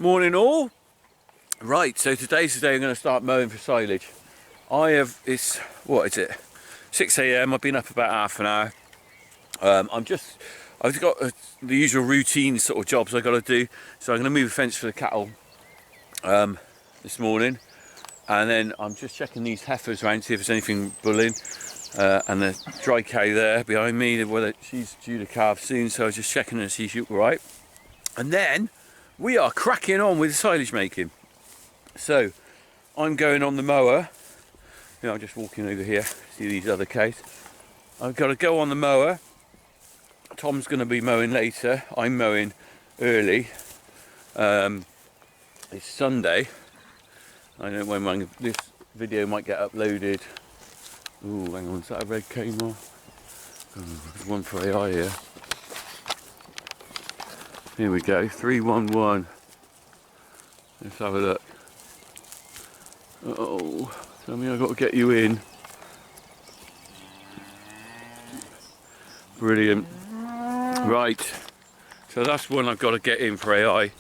Morning all. Right, so today's the day I'm going to start mowing for silage. It's, what is it, 6 AM, I've been up about half an hour. I've got the usual routine sort of jobs I've got to do. So I'm going to move a fence for the cattle this morning. And then I'm just checking these heifers around, see if there's anything bulling. And the dry cow there behind me, whether she's due to calve soon, so I was just checking to see she's all right. And then we are cracking on with silage making. So I'm going on the mower. You know, I'm just walking over here, see these other cows. I've got to go on the mower. Tom's going to be mowing later. I'm mowing early. It's Sunday. I don't know when this video might get uploaded. Ooh, hang on, is that a red cane more? Oh, there's one for AI here. Here we go, 311. Let's have a look. Oh, tell me I've got to get you in. Brilliant. Right, so that's one I've got to get in for AI.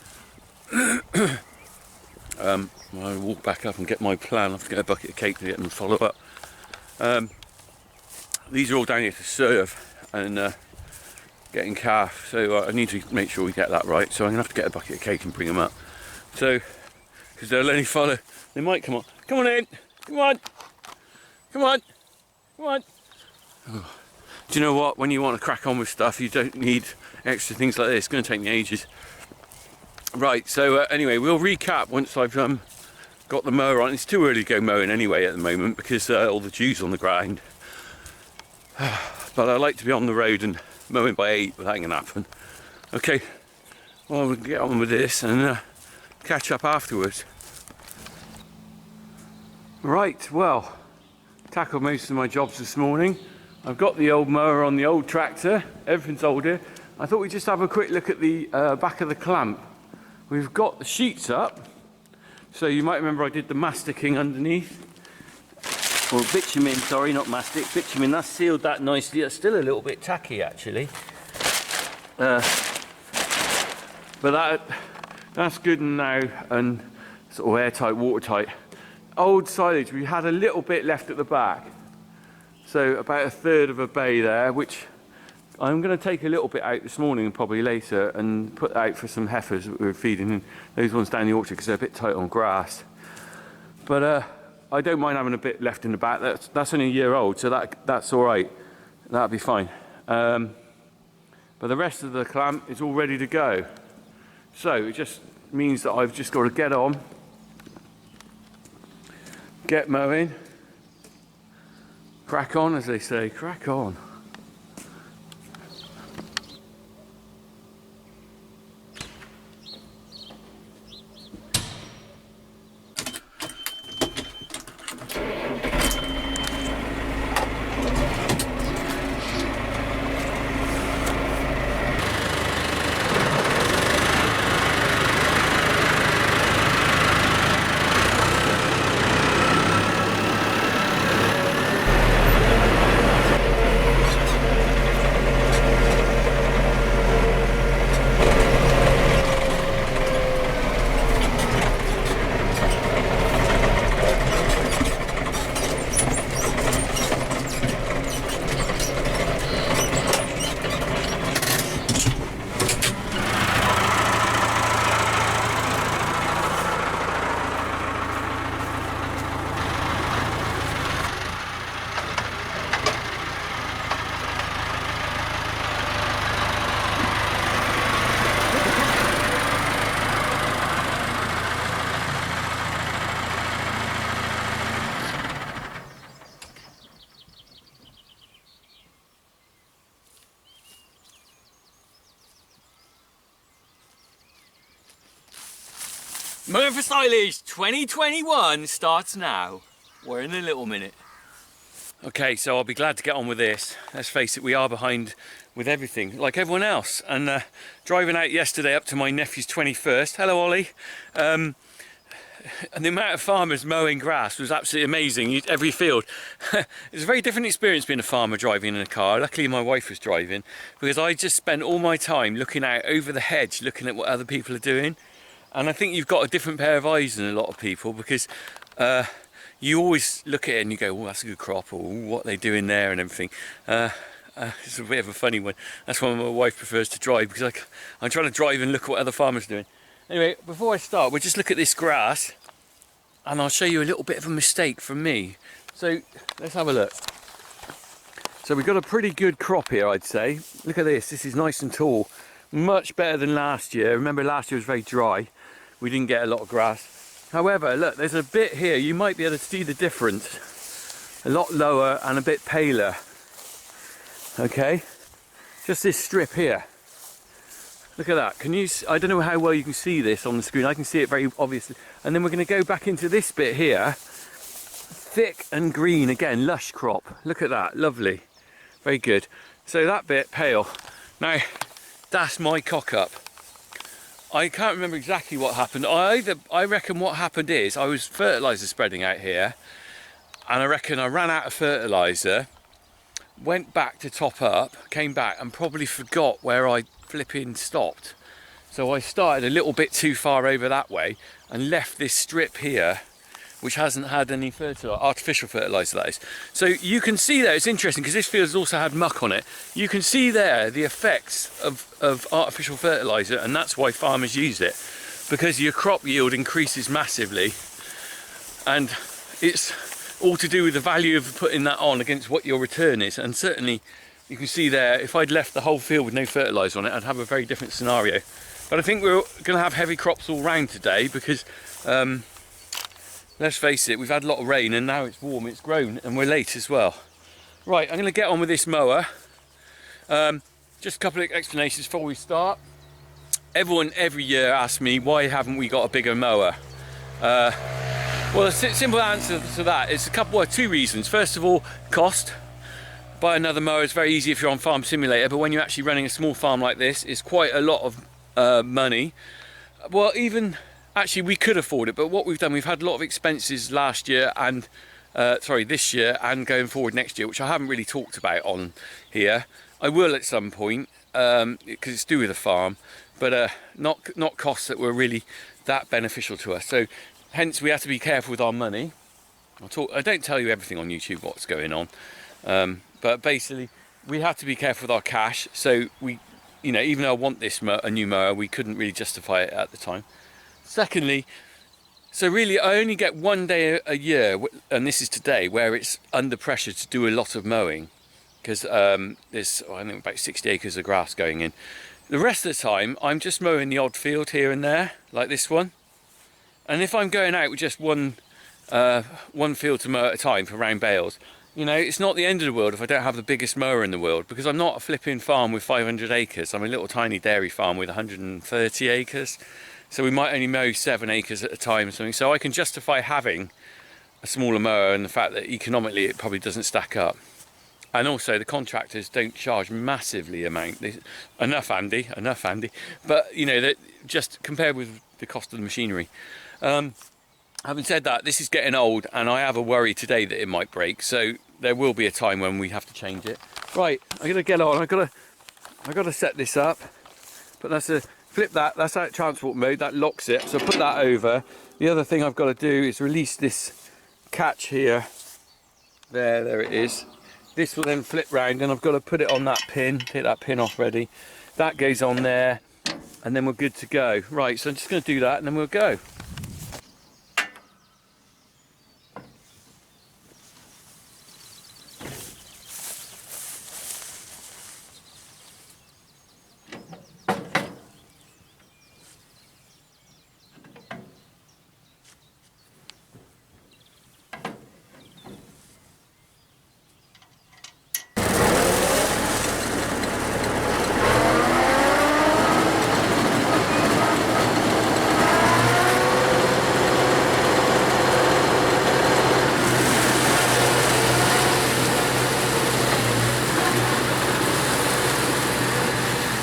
I'll walk back up and get my plan. I have to get a bucket of cake to get them to follow up. These are all down here to serve and getting calf, so I need to make sure we get that right. So I'm gonna have to get a bucket of cake and bring them up. So, because they'll only follow, they might come on. Come on in, come on, come on, come on. Oh. Do you know what? When you want to crack on with stuff, you don't need extra things like this. It's going to take me ages. Right. So anyway, we'll recap once I've got the mower on. It's too early to go mowing anyway at the moment because all the dew's on the ground. But I like to be on the road and mowing by 8, but that ain't gonna happen. Okay, well we'll get on with this and catch up afterwards. Right, well, tackled most of my jobs this morning. I've got the old mower on the old tractor, everything's older. I thought we'd just have a quick look at the back of the clamp. We've got the sheets up, so you might remember I did the masticing underneath. Or bitumen, sorry, not mastic, bitumen. That's sealed that nicely. It's still a little bit tacky actually. But that's good now and sort of airtight, watertight. Old silage, we had a little bit left at the back. So about 1/3 of a bay there, which I'm going to take a little bit out this morning and probably later and put out for some heifers that we were feeding. Those ones down the orchard because they're a bit tight on grass. But I don't mind having a bit left in the back. That's only a year old, so that's all right. That'll be fine. But the rest of the clamp is all ready to go. So it just means that I've just got to get on, get mowing, crack on, as they say, crack on. Mowing for Silage 2021 starts now. We're in a little minute. Okay, so I'll be glad to get on with this. Let's face it, we are behind with everything, like everyone else. And driving out yesterday up to my nephew's 21st. Hello, Ollie. And the amount of farmers mowing grass was absolutely amazing. Every field. It's a very different experience being a farmer driving in a car. Luckily my wife was driving, because I just spent all my time looking out over the hedge, looking at what other people are doing. And I think you've got a different pair of eyes than a lot of people, because you always look at it and you go, oh, that's a good crop, or what they doing there and everything. It's a bit of a funny one. That's why my wife prefers to drive, because I'm trying to drive and look at what other farmers are doing. Anyway, before I start, we'll just look at this grass, and I'll show you a little bit of a mistake from me. So let's have a look. So we've got a pretty good crop here, I'd say. Look at this. This is nice and tall. Much better than last year. Remember, last year was very dry. We didn't get a lot of grass. However, look, there's a bit here. You might be able to see the difference. A lot lower and a bit paler. Okay, just this strip here. Look at that. Can you? I don't know how well you can see this on the screen. I can see it very obviously. And then we're going to go back into this bit here. Thick and green again, lush crop. Look at that, lovely, very good. So that bit pale. Now that's my cock up. I can't remember exactly what happened. I reckon what happened is I was fertiliser spreading out here, and I reckon I ran out of fertiliser. Went back to top up, came back and probably forgot where I flipping stopped. So I started a little bit too far over that way and left this strip here, which hasn't had any artificial fertiliser, that is. So you can see there, it's interesting because this field's also had muck on it. You can see there the effects of artificial fertiliser, and that's why farmers use it, because your crop yield increases massively, and it's all to do with the value of putting that on against what your return is. And certainly you can see there, if I'd left the whole field with no fertiliser on it, I'd have a very different scenario. But I think we're going to have heavy crops all round today, because let's face it, we've had a lot of rain and now it's warm, it's grown, and we're late as well. Right, I'm going to get on with this mower. Just a couple of explanations before we start. Everyone every year asks me, why haven't we got a bigger mower? Well, the simple answer to that is two reasons. First of all, cost. Buy another mower is very easy if you're on Farm Simulator, but when you're actually running a small farm like this, it's quite a lot of money. Well, even actually we could afford it, but what we've done, we've had a lot of expenses last year and this year and going forward next year, which I haven't really talked about on here. I will at some point, because it's to do with the farm, but not costs that were really that beneficial to us. So hence we have to be careful with our money. I don't tell you everything on YouTube what's going on, but basically we have to be careful with our cash. So we, even though I want a new mower, we couldn't really justify it at the time. Secondly, so really I only get one day a year, and this is today, where it's under pressure to do a lot of mowing, because there's I think about 60 acres of grass going in. The rest of the time I'm just mowing the odd field here and there, like this one. And if I'm going out with just one field to mow at a time for round bales, it's not the end of the world if I don't have the biggest mower in the world, because I'm not a flipping farm with 500 acres. I'm a little tiny dairy farm with 130 acres. So we might only mow 7 acres at a time or something. So I can justify having a smaller mower, and the fact that economically it probably doesn't stack up. And also the contractors don't charge massively enough, Andy. But that just compared with the cost of the machinery. Having said that, this is getting old, and I have a worry today that it might break. So there will be a time when we have to change it. Right, I'm gonna get on. I gotta set this up. But flip that. That's out transport mode. That locks it. So put that over. The other thing I've got to do is release this catch here. There it is. This will then flip round, and I've got to put it on that pin. Take that pin off ready. That goes on there, and then we're good to go. Right, so I'm just going to do that, and then we'll go.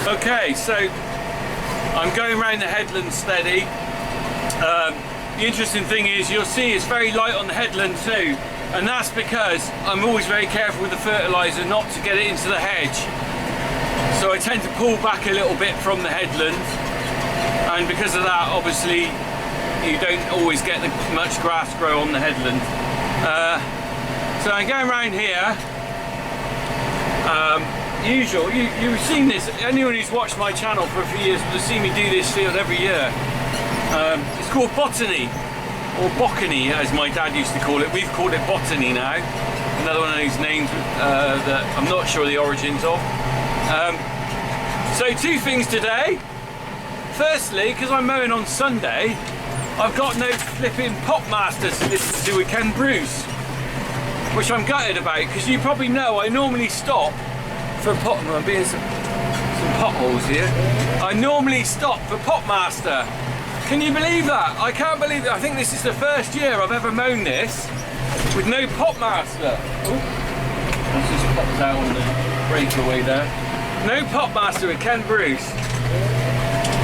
Okay, so I'm going around the headland steady. The interesting thing is you'll see it's very light on the headland too, and that's because I'm always very careful with the fertiliser not to get it into the hedge. So I tend to pull back a little bit from the headland, and because of that, obviously, you don't always get much grass grow on the headland. So I'm going around here. You've seen this. Anyone who's watched my channel for a few years will see me do this field every year. It's called botany, or botany as my dad used to call it. We've called it botany now. Another one of those names that I'm not sure the origins of. So two things today. Firstly, because I'm mowing on Sunday, I've got no flipping Popmaster to listen to with Ken Bruce, which I'm gutted about, because you probably know I normally stop for I'm being some potholes here. I normally stop for Popmaster. Can you believe that? I can't believe it. I think this is the first year I've ever mown this with no Popmaster. Oh, let's just pop that on the breakaway there. No Popmaster with Ken Bruce.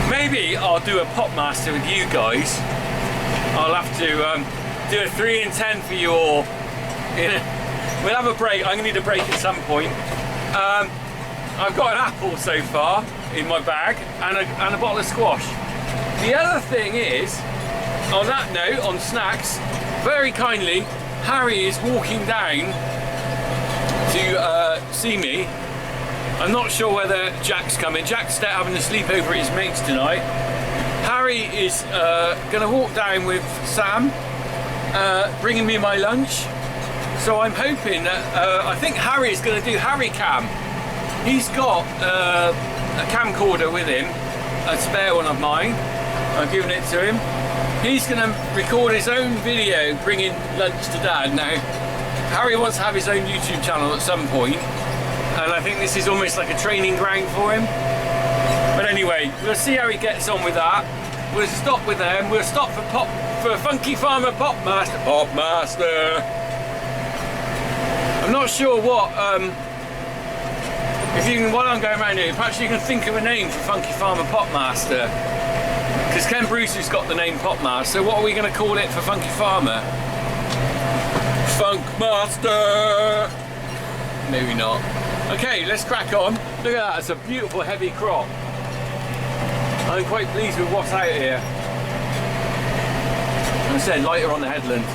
Maybe I'll do a Popmaster with you guys. I'll have to do a 3 in 10 for you all. We'll have a break. I'm going to need a break at some point. I've got an apple so far in my bag and a bottle of squash. The other thing is, on that note, on snacks, very kindly, Harry is walking down to see me. I'm not sure whether Jack's coming. Jack's having a sleepover at his mates tonight. Harry is going to walk down with Sam, bringing me my lunch. So I'm hoping that, I think Harry is going to do Harry Cam. He's got a camcorder with him, a spare one of mine. I've given it to him. He's going to record his own video bringing lunch to Dad. Now, Harry wants to have his own YouTube channel at some point, and I think this is almost like a training ground for him. But anyway, we'll see how he gets on with that. We'll stop with them. We'll stop for Funky Farmer Popmaster. I'm not sure what, if you can, while I'm going around here, perhaps you can think of a name for Funky Farmer Popmaster. Because Ken Bruce has got the name Popmaster, so what are we going to call it for Funky Farmer? Funkmaster! Maybe not. Okay, let's crack on. Look at that, it's a beautiful heavy crop. I'm quite pleased with what's out here. As I said, lighter on the headland.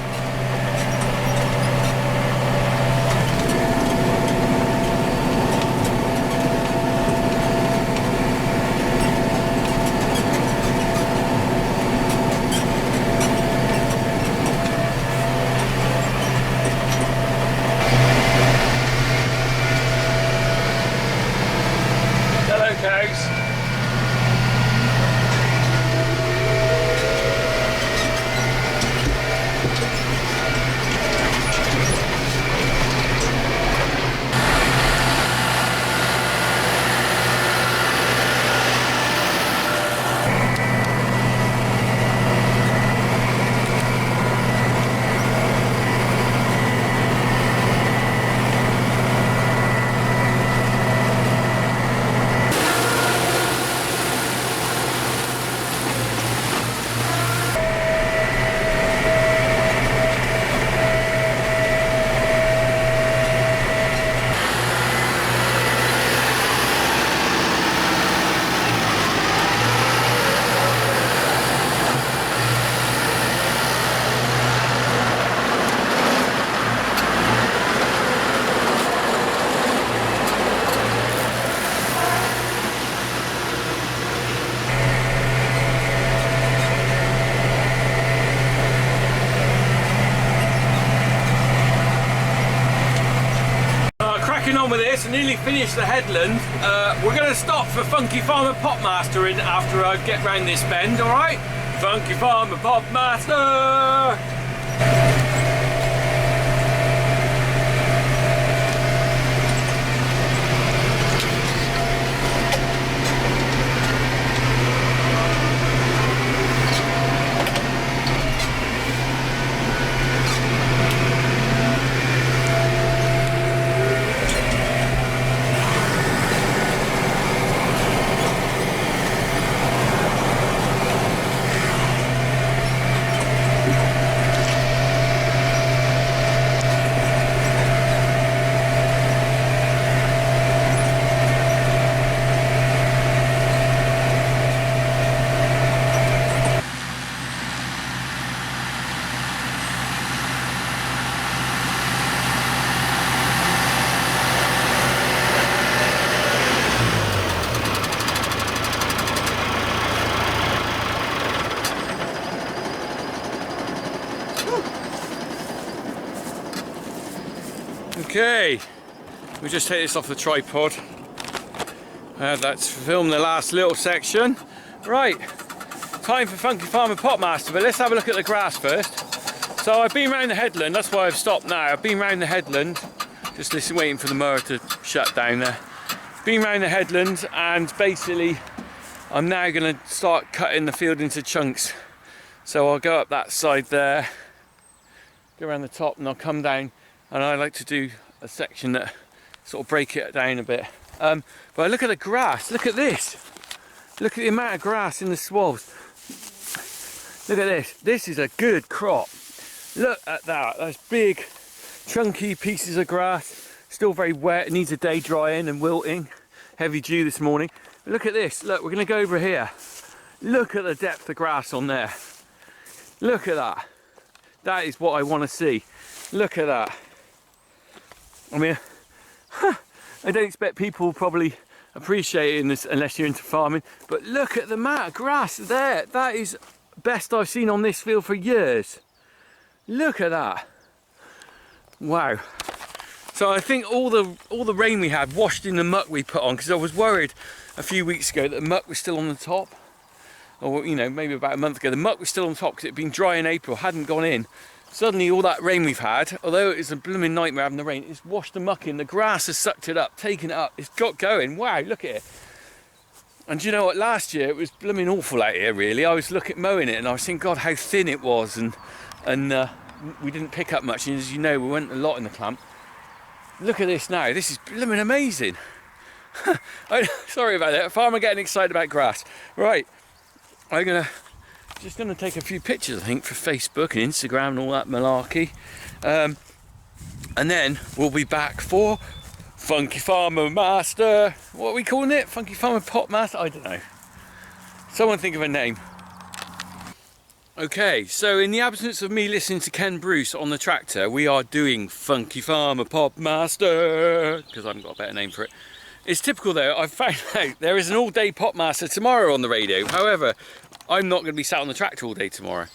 On with this, nearly finished the headland. We're going to stop for Funky Farmer Popmaster after I get round this bend, alright? Funky Farmer Popmaster! Okay, we'll just take this off the tripod. That's film the last little section. Right, time for Funky Farmer Potmaster, but let's have a look at the grass first. So I've been round the headland, that's why I've stopped now. I've been round the headland, just waiting for the mower to shut down there. Been round the headland, and basically I'm now going to start cutting the field into chunks. So I'll go up that side there, go around the top, and I'll come down, and I like to do a section that sort of break it down a bit. But look at the grass, look at this. Look at the amount of grass in the swaths. Look at this, this is a good crop. Look at that, those big chunky pieces of grass, still very wet, it needs a day drying and wilting. Heavy dew this morning. But look at this, look, we're going to go over here. Look at the depth of grass on there. Look at that. That is what I want to see. Look at that. I mean, I don't expect people probably appreciating this unless you're into farming, but look at the amount of grass there. That is best I've seen on this field for years. Look at that. Wow. So I think all the rain we had washed in the muck we put on, because I was worried a few weeks ago that the muck was still on the top, or you know, maybe about a month ago, the muck was still on top because it had been dry in April, hadn't gone in. Suddenly all that rain we've had, although it's a blooming nightmare having the rain, it's washed the muck in, the grass has sucked it up, taken it up, it's got going. Wow, look at it. And do you know what, last year it was blooming awful out here really. I was looking at mowing it and I was thinking, God, how thin it was, and we didn't pick up much, and as you know, we went a lot in the clamp. Look at this now, this is blooming amazing. Sorry about that, farmer getting excited about grass. Right, I'm just gonna take a few pictures, I think, for Facebook and Instagram and all that malarkey. And then we'll be back for Funky Farmer Master. What are we calling it? Funky Farmer Pot Master? I don't know. Someone think of a name. Okay, so in the absence of me listening to Ken Bruce on the tractor, we are doing Funky Farmer Pot Master, because I haven't got a better name for it. It's typical though, I've found out there is an all-day pot master tomorrow on the radio. However, I'm not going to be sat on the tractor all day tomorrow.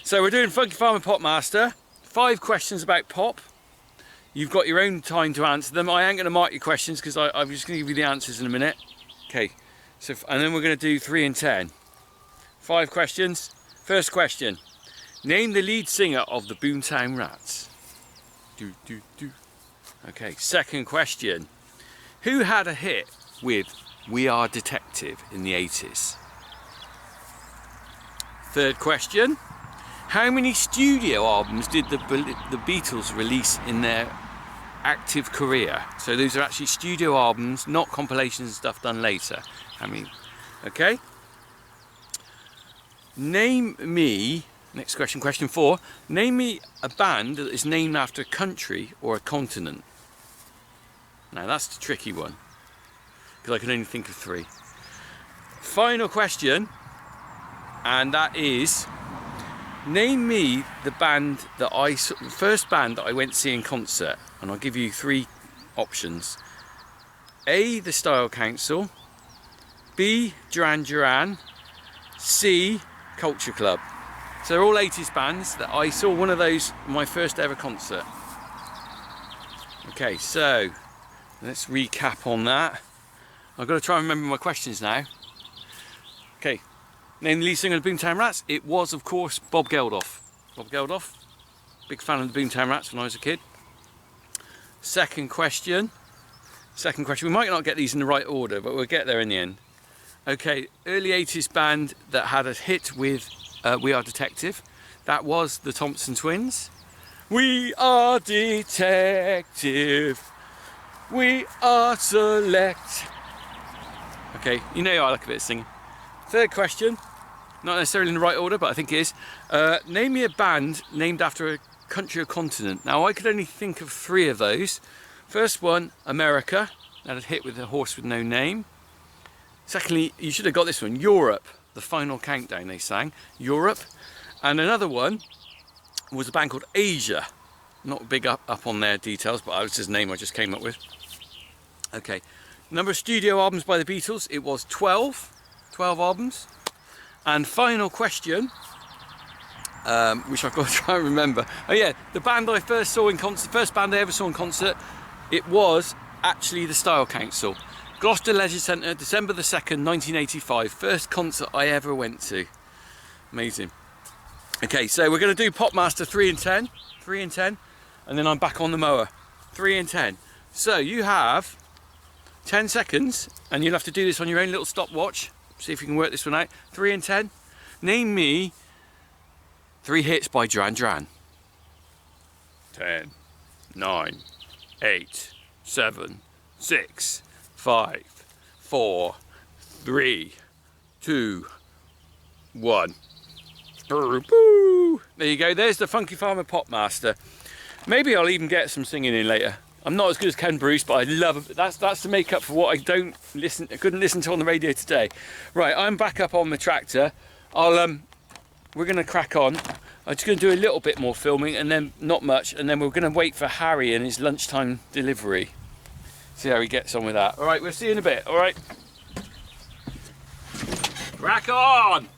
So we're doing Funky Farmer Pot Master. 5 questions about pop. You've got your own time to answer them. I ain't going to mark your questions because I'm just going to give you the answers in a minute. Okay, so and then we're going to do 3 and 10. 5 questions. First question. Name the lead singer of the Boomtown Rats. Okay, second question. Who had a hit with We Are Detective in the 80s? Third question. How many studio albums did the Beatles release in their active career? So those are actually studio albums, not compilations and stuff done later. I mean, okay. Name me, next question, question 4. Name me a band that is named after a country or a continent. Now that's the tricky one, because I can only think of 3. Final question, and that is, name me the band that the first band that I went to see in concert, and I'll give you 3 options. A, the Style Council, B, Duran Duran, C, Culture Club. So they're all 80s bands that I saw one of those in my first ever concert. Okay, so let's recap on that. I've got to try and remember my questions now. Okay, name the lead singer of the Boomtown Rats. It was, of course, Bob Geldof. Bob Geldof, big fan of the Boomtown Rats when I was a kid. Second question. We might not get these in the right order, but we'll get there in the end. Okay, early 80s band that had a hit with We Are Detective. That was the Thompson Twins. We are detective. We are select. Okay, you know I like a bit of singing. Third question, not necessarily in the right order, but I think it is. Name me a band named after a country or continent. Now I could only think of 3 of those. First one, America, that had hit with A Horse with No Name. Secondly, you should have got this one, Europe, The Final Countdown they sang, Europe. And another one was a band called Asia. Not big up on their details, but that was his name I just came up with. Okay, number of studio albums by the Beatles, it was 12 albums. And final question, which I've got to try and remember. Oh yeah, the band I first saw in concert, first band I ever saw in concert, It was actually the Style Council. Gloucester Leisure Centre, December the 2nd, 1985. First concert I ever went to. Amazing. Okay, so we're going to do Popmaster 3 and 10. 3 and 10. And then I'm back on the mower. 3 and 10. So you have 10 seconds, and you'll have to do this on your own little stopwatch. See if you can work this one out. 3 and 10. Name me 3 hits by Duran Duran. 10, 9, 8, 7, 6, 5, 4, 3, 2, 1. There you go, there's the Funky Farmer Popmaster. Maybe I'll even get some singing in later. I'm not as good as Ken Bruce, but I love it. That's to make up for what I couldn't listen to on the radio today. Right, I'm back up on the tractor. We're gonna crack on. I'm just gonna do a little bit more filming, and then not much, and then we're gonna wait for Harry and his lunchtime delivery. See how he gets on with that. All right, we'll see you in a bit. All right. Crack on.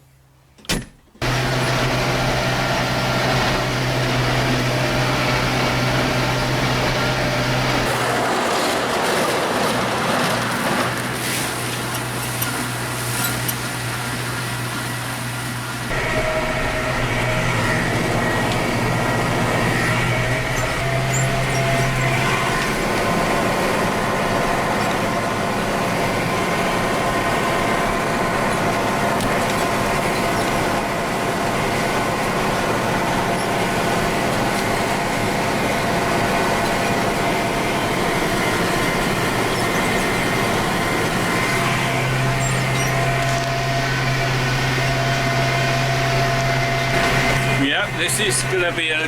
This is going to be a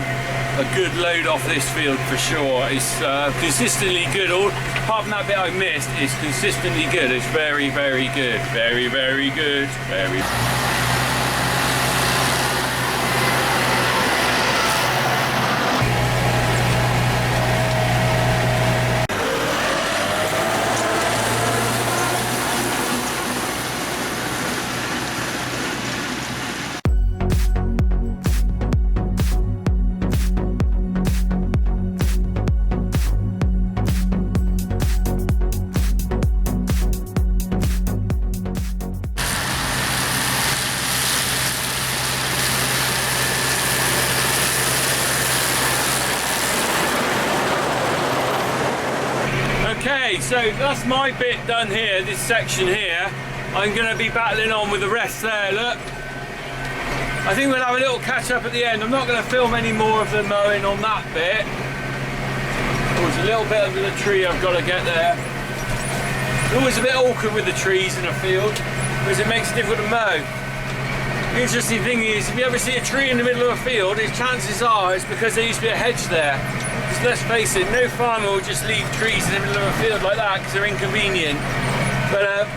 good load off this field for sure. It's consistently good. Apart from that bit I missed, it's consistently good. It's very, very good. Very, very good. Very. Okay, so that's my bit done here, this section here. I'm going to be battling on with the rest there, look. I think we'll have a little catch up at the end. I'm not going to film any more of the mowing on that bit. There's a little bit under the tree I've got to get there. It's always a bit awkward with the trees in a field because it makes it difficult to mow. The interesting thing is, if you ever see a tree in the middle of a field, chances are it's because there used to be a hedge there. Because let's face it, no farmer will just leave trees in the middle of a field like that because they're inconvenient. But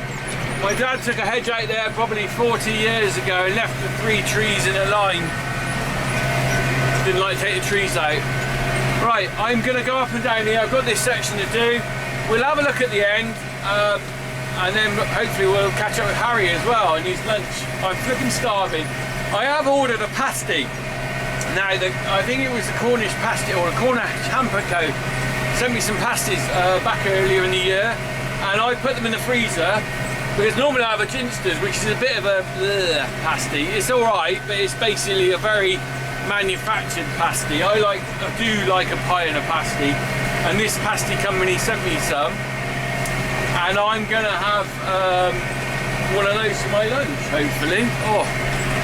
my dad took a hedge out there probably 40 years ago and left the 3 trees in a line. Didn't like to take the trees out. Right, I'm going to go up and down here. I've got this section to do. We'll have a look at the end. And then hopefully we'll catch up with Harry as well and his lunch. I'm flipping starving. I have ordered a pasty. Now, I think it was the Cornish pasty or a Cornish hamper co. Sent me some pasties back earlier in the year, and I put them in the freezer because normally I have a Ginsters, which is a bit of a pasty. It's all right, but it's basically a very manufactured pasty. I do like a pie and a pasty, and this pasty company sent me some. And I'm going to have one of those for my lunch, hopefully. Oh,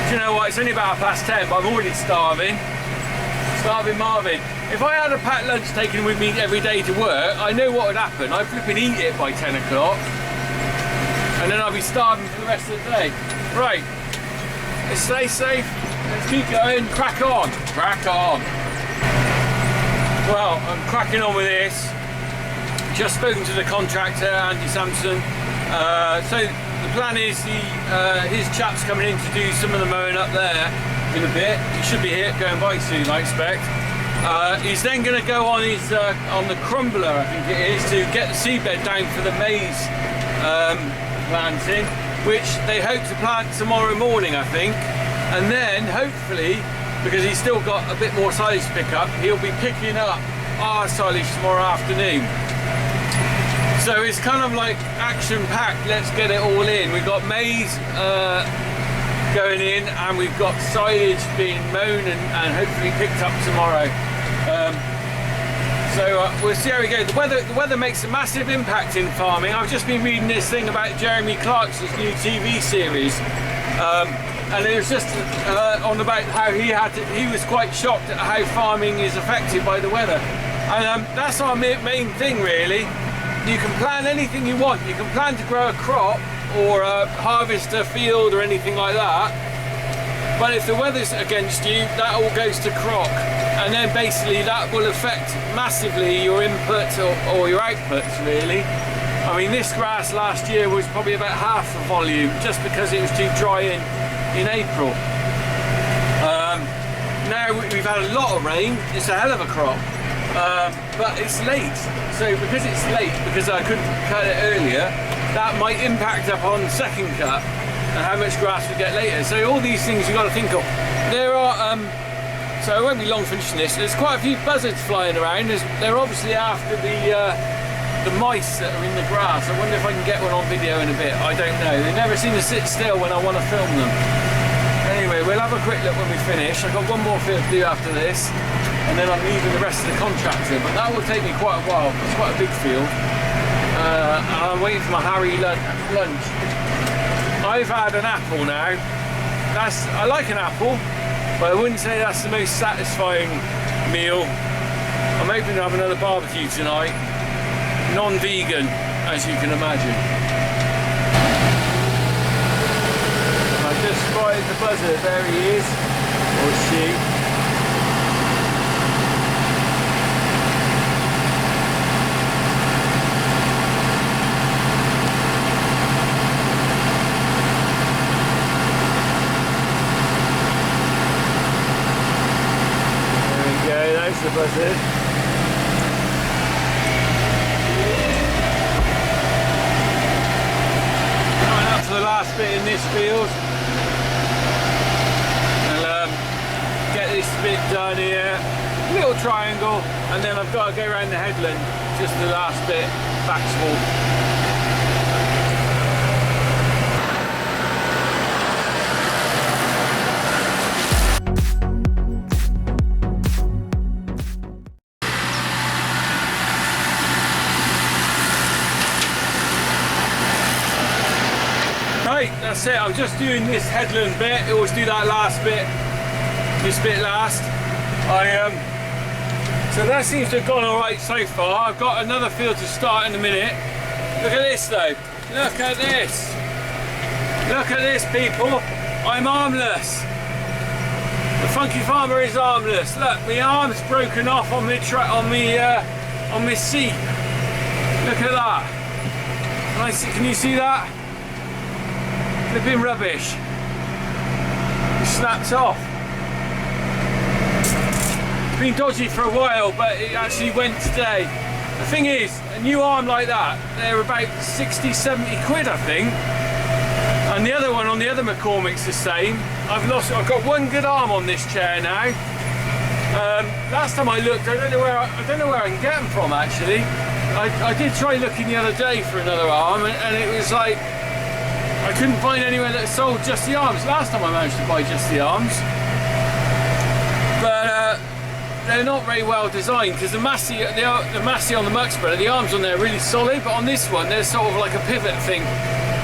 do you know what? It's only about 10:30, but I'm already starving. Starving Marvin. If I had a packed lunch taken with me every day to work, I know what would happen. I'd flipping eat it by 10 o'clock. And then I'd be starving for the rest of the day. Right. Let's stay safe. Let's keep going. Crack on. Crack on. Well, I'm cracking on with this. Just spoken to the contractor, Andy Sampson. So the plan is his chap's coming in to do some of the mowing up there in a bit. He should be here going by soon, I expect. He's then going to go on his on the crumbler, I think it is, to get the seedbed down for the maize planting, which they hope to plant tomorrow morning, I think. And then hopefully, because he's still got a bit more silage to pick up, he'll be picking up our silage tomorrow afternoon. So it's kind of like action-packed, let's get it all in. We've got maize going in, and we've got silage being mown and hopefully picked up tomorrow. So we'll see how we go. The weather makes a massive impact in farming. I've just been reading this thing about Jeremy Clarkson's new TV series, and it was just on about how he was quite shocked at how farming is affected by the weather. And that's our main thing, really. You can plan anything you want. You can plan to grow a crop or harvest a field or anything like that, but if the weather's against you, that all goes to crock, and then basically that will affect massively your inputs or your outputs, really. I mean, this grass last year was probably about half the volume just because it was too dry in April. Now we've had a lot of rain. It's a hell of a crop, but it's late. So because it's late, because I couldn't cut it earlier, that might impact upon second cut and how much grass we get later. So all these things you've got to think of. There are, so I won't be long finishing this, there's quite a few buzzards flying around. They're obviously after the mice that are in the grass. I wonder if I can get one on video in a bit. I don't know. They never seem to sit still when I want to film them. Anyway, we'll have a quick look when we finish. I've got one more field to do after this, and then I'm leaving the rest of the contractor, but that will take me quite a while. It's quite a big field. And I'm waiting for my Harry lunch. I've had an apple now. I like an apple, but I wouldn't say that's the most satisfying meal. I'm hoping to have another barbecue tonight, non-vegan, as you can imagine. I just spotted the buzzard. There he is, or she. There's the buzzard. Coming up to the last bit in this field. I'll get this bit done here, little triangle, and then I've got to go around the headland, just the last bit, back small. Right, that's it. I'm just doing this headland bit. I always do that last bit. This bit last. So that seems to have gone all right so far. I've got another field to start in a minute. Look at this though. Look at this. Look at this, people. I'm armless. The funky farmer is armless. Look, my arm's broken off on my seat. Look at that. Can you see that? Flipping rubbish. It snapped off. It's been dodgy for a while, but it actually went today. The thing is, a new arm like that, they're about 60, 70 quid, I think. And the other one on the other McCormick's the same. I've got one good arm on this chair now. Last time I looked, I don't know where I can get them from actually. I did try looking the other day for another arm, and it was like I couldn't find anywhere that sold just the arms. Last time I managed to buy just the arms, but they're not very well designed, because the Massey on the muck spreader, the arms on there are really solid, but on this one there's sort of like a pivot thing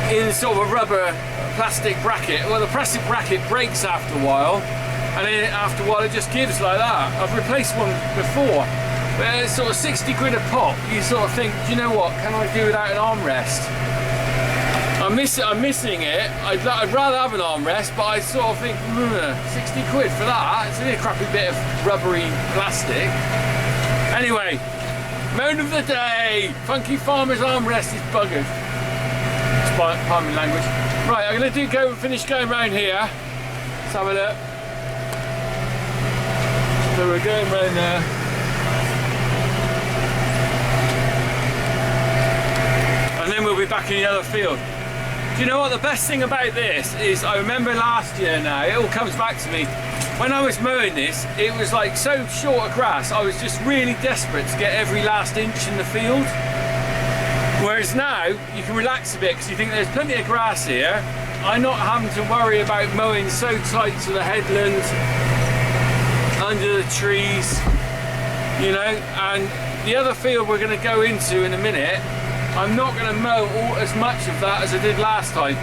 in sort of a rubber plastic bracket. Well, the plastic bracket breaks after a while, and then after a while it just gives like that. I've replaced one before, but it's sort of 60 quid a pop. You sort of think, do you know what, can I do without an armrest? I'm missing it. I'd rather have an armrest, but I sort of think, 60 quid for that? It's only a crappy bit of rubbery plastic. Anyway, moan of the day. Funky Farmer's armrest is buggered. Pardon my language. Right, I'm going to finish going around here. Let's have a look. So we're going around there. And then we'll be back in the other field. Do you know what the best thing about this is? I remember last year now, it all comes back to me. when I was mowing this, it was like so short of grass, I was just really desperate to get every last inch in the field. Whereas now, you can relax a bit because you think there's plenty of grass here. I'm not having to worry about mowing so tight to the headland, under the trees, you know. And the other field we're going to go into in a minute, I'm not going to mow as much of that as I did last time.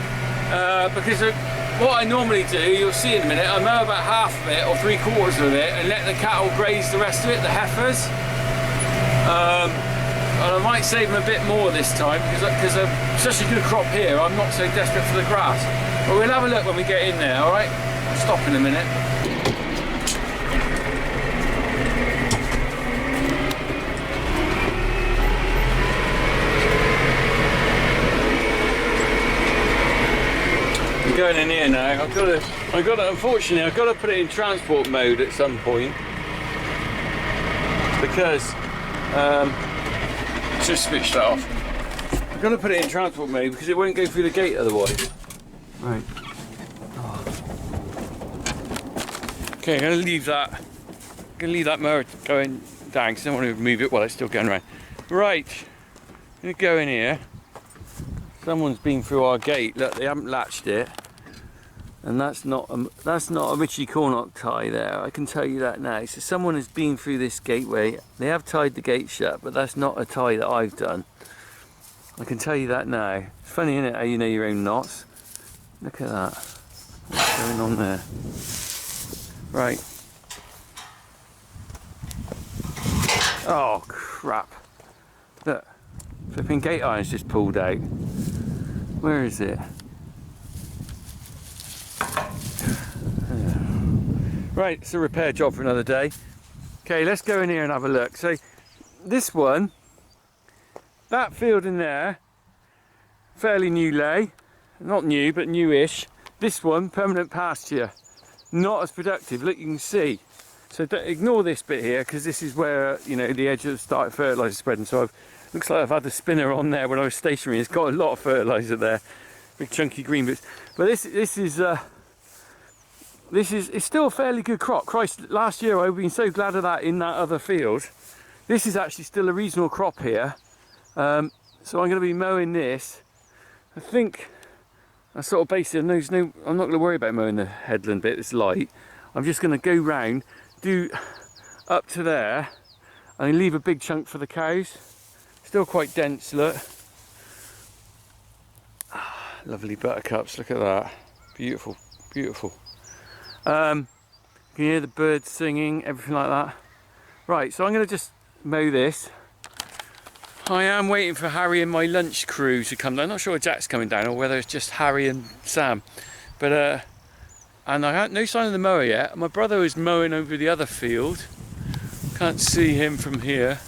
Because what I normally do, you'll see in a minute, I mow about half of it or 3/4 of it and let the cattle graze the rest of it, the heifers. And I might save them a bit more this time because such a good crop here, I'm not so desperate for the grass. But we'll have a look when we get in there, alright? I'll stop in a minute. I'm going in here now. Unfortunately, I've got to put it in transport mode at some point because just switch that off. I'm going to put it in transport mode because it won't go through the gate otherwise. Right. Oh. Okay, I'm going to leave that mower going down because I don't want to move it while it's still going around. Right. I'm going to go in here. Someone's been through our gate. Look, they haven't latched it. And that's not a Richie Cornock tie there, I can tell you that now. So someone has been through this gateway. They have tied the gate shut, but that's not a tie that I've done. I can tell you that now. It's funny, isn't it, how you know your own knots? Look at that. What's going on there? Right. Oh crap. Look, flipping gate iron's just pulled out. Where is it? Right, it's a repair job for another day. Okay, let's go in here and have a look. So this one, that field in there, fairly new lay. Not new, but newish. This one, permanent pasture. Not as productive, look, you can see. So don't ignore this bit here, because this is where, you know, the edge of the started fertiliser spreading. So looks like I've had the spinner on there when I was stationary. It's got a lot of fertiliser there. Big chunky green bits. But this is it's still a fairly good crop. Christ, last year I've been so glad of that in that other field. This is actually still a reasonable crop here. So I'm going to be mowing this. I think I sort of basically, I'm not going to worry about mowing the headland bit, it's light. I'm just going to go round, do up to there, and leave a big chunk for the cows. Still quite dense, look. Ah, lovely buttercups, look at that. Beautiful, beautiful. You can hear the birds singing, everything like that. Right, so I'm going to just mow this. I am waiting for Harry and my lunch crew to come down. I'm not sure if Jack's coming down or whether it's just Harry and Sam. But and I had no sign of the mower yet. My brother is mowing over the other field. Can't see him from here.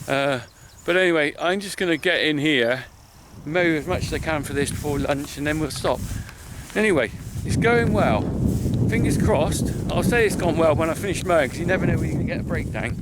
But anyway, I'm just going to get in here, mow as much as I can for this before lunch, and then we'll stop. Anyway, it's going well. Fingers crossed. I'll say it's gone well when I finish mowing, because you never know when you're going to get a breakdown.